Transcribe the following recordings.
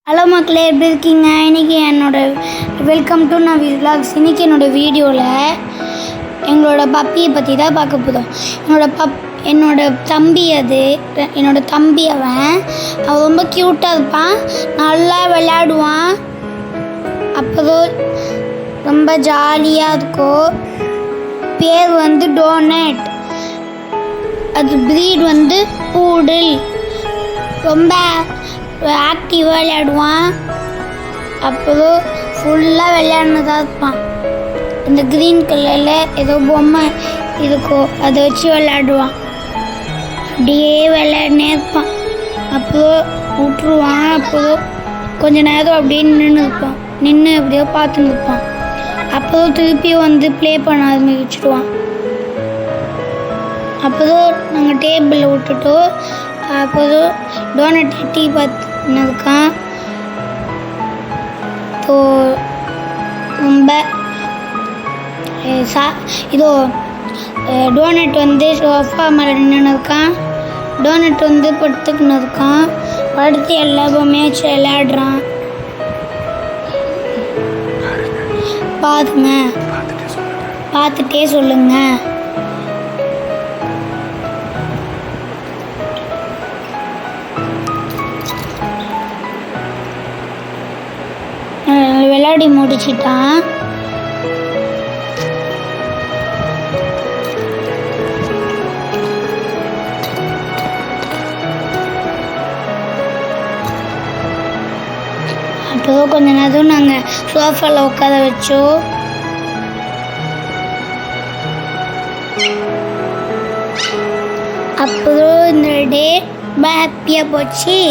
Hello மக்களே, எப்படி இருக்கீங்க? இன்றைக்கி வெல்கம் டு நவி விலாக்ஸ். இன்றைக்கி என்னோடய வீடியோவில் எங்களோட பப்பியை பற்றி தான் பார்க்க போதும். என்னோடய தம்பி என்னோடய தம்பி அவன் ரொம்ப க்யூட்டாக இருப்பான், நல்லா விளையாடுவான், அப்போதும் ரொம்ப ஜாலியாக இருக்கும். பேர் டோனட், அது ப்ரீட் பூடில். ரொம்ப ஆக்டிவாக விளையாடுவான், அப்புறம் ஃபுல்லாக விளையாடுனதாக இருப்பான். இந்த க்ரீன் கலரில் ஏதோ பொம்மை இருக்கும், அதை வச்சு விளையாடுவான். அப்படியே விளையாடினே இருப்பான், அப்புறம் விட்டுருவான். அப்புறம் கொஞ்ச நேரம் அப்படியே நின்று அப்படியே பார்த்துன்னு இருப்பான். அப்புறம் திருப்பி ப்ளே பண்ண ஆரம்பிச்சிடுவான். அப்புறம் நாங்கள் டேபிளில் விட்டுட்டோம். அப்புறம் டோனட் டீ பார்த்துன்னு இருக்கான். ரொம்ப டோனட் சோஃபா மேலே நின்று இருக்கான். டோனட் படுத்துக்கின்னு இருக்கான். படுத்து எல்லா பொம்மையும் வச்சு விளையாடுறான். பாருங்க, பார்த்துட்டே சொல்லுங்க. விளையாடி முடிச்சிட்டான். அப்போ கொஞ்ச நேரம் நாங்கள் சோஃபாவில் உட்கார வச்சோம். அப்புறம் இந்த டே ஹாப்பியாக போச்சு.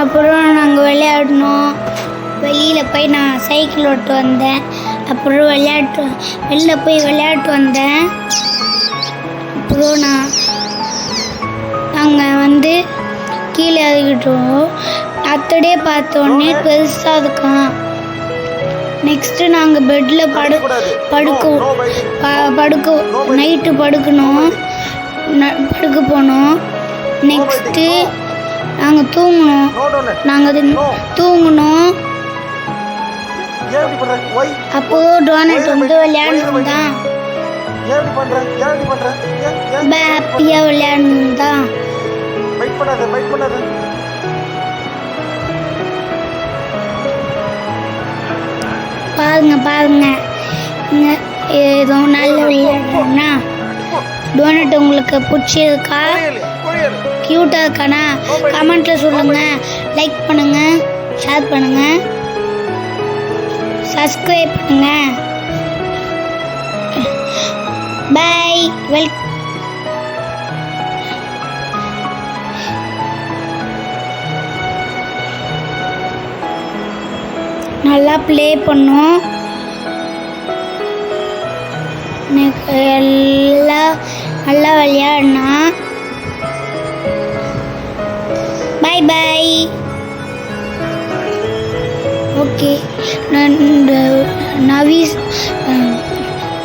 அப்புறம் நாங்கள் விளையாடினோம். வெளியில் போய் நான் சைக்கிள் ஓட்டு வந்தேன். அப்புறம் வெளில போய் விளையாட்டு வந்தேன். அப்புறம் நாங்கள் கீழே இறங்கிட்டோம். அத்தடே பார்த்தோன்னே பெருசாக இருக்கான். நெக்ஸ்ட்டு நாங்கள் பெட்டில் நைட்டு படுக்க போனோம். நெக்ஸ்ட்டு நாங்கள் தூங்கினோம். அப்போ டோனட் விளையாடணும் ஹாப்பியாக விளையாடணும் தான். பாருங்க ஏதோ நல்ல விளையாடுறோம்னா டோனட் உங்களுக்கு பிடிச்சிருக்கா, க்யூட்டாக இருக்கானா? கமெண்ட்டில் சொல்லுங்கள். லைக் பண்ணுங்கள், ஷேர் பண்ணுங்கள், சப்ஸ்கிரைப் பண்ணுங்கள். பாய். நல்லா ப்ளே பண்ணோம். நல்லா விளையாடினா. பாய். ஓகே, நவீஸ்,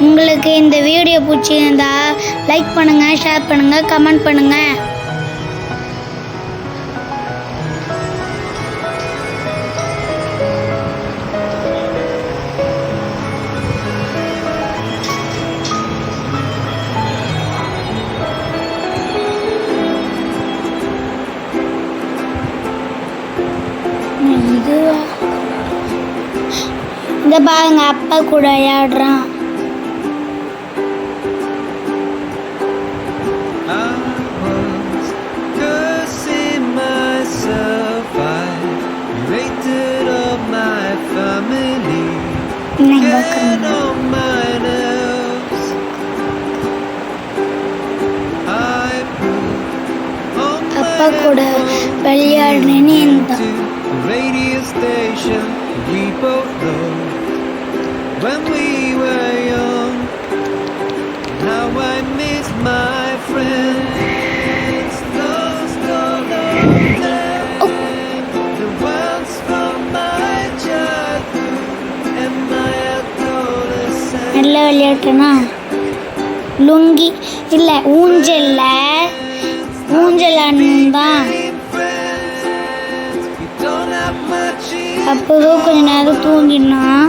உங்களுக்கு இந்த வீடியோ பிடிச்சிருந்தா லைக் பண்ணுங்கள், ஷேர் பண்ணுங்கள், கமெண்ட் பண்ணுங்கள். இந்த பாருங்க, அப்பா கூட விளையாடுறான். அப்பா கூட விளையாடுறேன்னு when we were young, how I miss my friends. Those golden days, the ones from my childhood and my adolescence. நல்ல விளையாட்டுனா லுங்கி இல்லை ஊஞ்சல்ல தான். அப்போதும் கொஞ்ச நேரம் தூங்கினான்.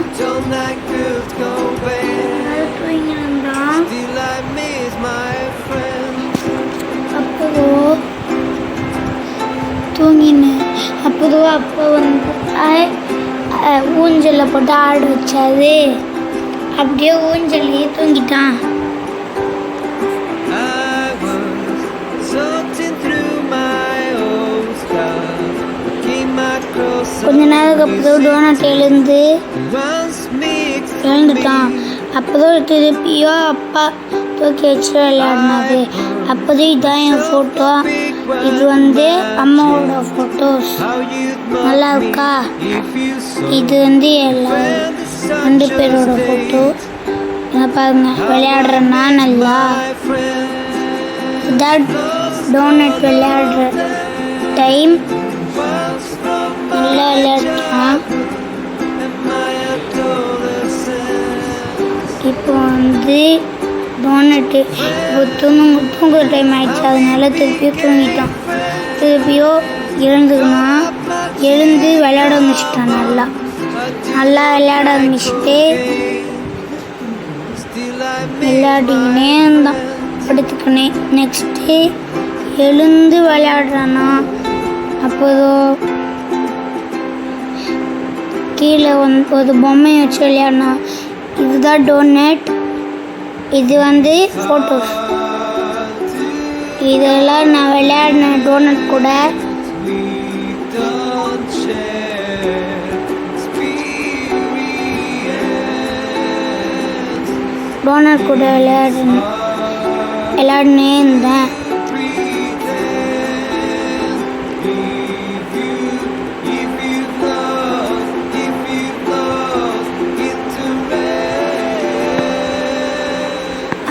அப்போ அப்போ வந்து ஊஞ்சலில் போட்டு ஆட வச்சாது. அப்படியே ஊஞ்சல்லையே தூங்கிட்டான். கொஞ்ச நேரம் அப்புறம் டோனட் எழுந்துட்டான். அப்போதான் திருப்பியோ அப்பா தூக்கி வச்சு விளையாடினது. அப்போதான் இதான் என் ஃபோட்டோ. இது வந்து அம்மாவோட ஃபோட்டோஸ். நல்லா இருக்கா? இது வந்து எல்லாம் 2 பேரோட ஃபோட்டோ. பாருங்க விளையாடுறேன்னா நல்லா. இதான் டோனட் விளையாடுற டைம். நல்லா விளையாடுறான். இப்போ வந்து டோனட்டு இப்போ தூங்குற டைம் ஆயிடுச்சு. அதனால திருப்பியும் தூங்கிட்டான். திருப்பியும் எழுந்து விளையாட ஆரம்பிச்சிட்டான். நல்லா விளையாட ஆரம்பிச்சுட்டு விளையாடிக்கினே இருந்தான். படுத்துக்கினே நெக்ஸ்ட்டு எழுந்து விளையாடுறானா. அப்போதோ கீழே ஒரு பொம்மையை வச்சு விளையாடினா. இதுதான் டோனட். இது வந்து ஃபோட்டோஸ். இதெல்லாம் நான் விளையாடின டோனட் கூட. விளையாடினே இருந்தேன்.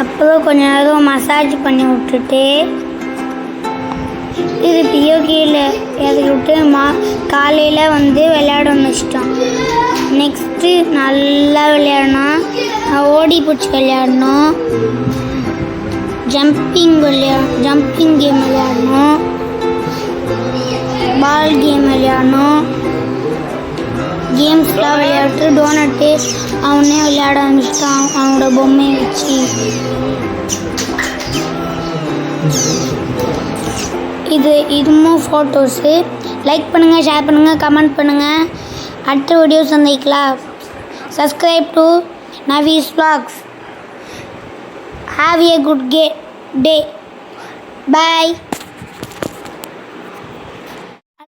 அப்புறம் கொஞ்ச நேரம் மசாஜ் பண்ணி விட்டுட்டு திருப்பியும் கீழே இறக்கி விட்டு காலையில் வந்து விளையாட வச்சிட்டோம். நெக்ஸ்ட்டு நல்லா விளையாடணும். ஓடி பிடிச்சி விளையாடணும். ஜம்பிங் கேம் விளையாடணும். பால் கேம் விளையாடணும். கேம்ஸ்லாம் விளையாட்டு டோனட்டு அவனே விளையாட ஆரம்பிச்சிட்டான் அவனோட பொம்மையை வச்சு. இதுவும் ஃபோட்டோஸு. லைக் பண்ணுங்கள், ஷேர் பண்ணுங்கள், கமெண்ட் பண்ணுங்கள். அடுத்த வீடியோ சந்திக்கலாம். Subscribe to Navi's vlogs. Have a good day. Bye.